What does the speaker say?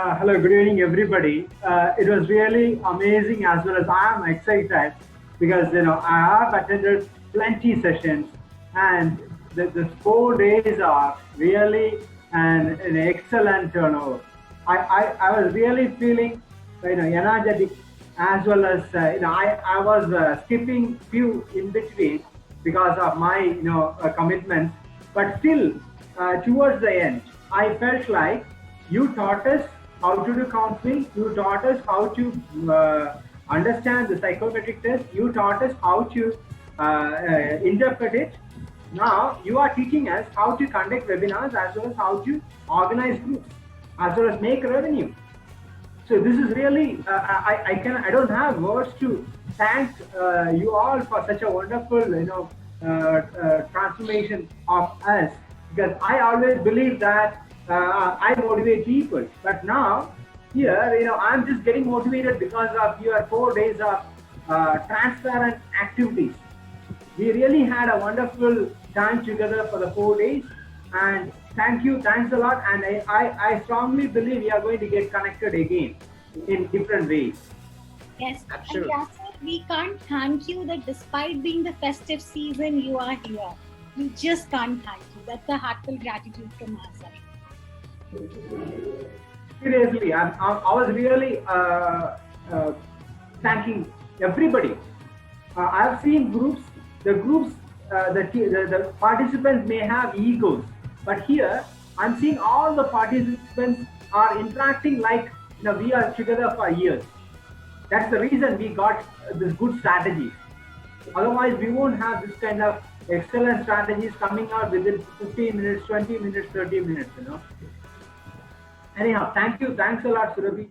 Hello, good evening, everybody. It was really amazing as well as I am excited because I have attended plenty sessions and the 4 days are really an excellent turnover. I was really feeling energetic as well as I was skipping few in between because of my commitments, but still towards the end I felt like you taught us how to do counseling. You taught us how to understand the psychometric test. You taught us how to interpret it. Now you are teaching us how to conduct webinars as well as how to organize groups as well as make revenue. So this is really I don't have words to thank you all for such a wonderful transformation of us, because I always believe that I motivate people, but now here I'm just getting motivated because of your 4 days of transparent activities. We really had a wonderful time together for the 4 days, and thanks a lot, and I strongly believe we are going to get connected again in different ways. Yes, Absolutely. and Yasir, we can't thank you that despite being the festive season, you are here. We just can't thank you. That's a heartfelt gratitude from our side. Seriously, I was really thanking everybody. I've seen groups, the participants may have egos, but here I'm seeing all the participants are interacting like we are together for years. That's the reason we got this good strategies. Otherwise, we won't have this kind of excellent strategies coming out within 15 minutes, 20 minutes, 30 minutes. Anyhow, thank you. Thanks a lot, Surabhi.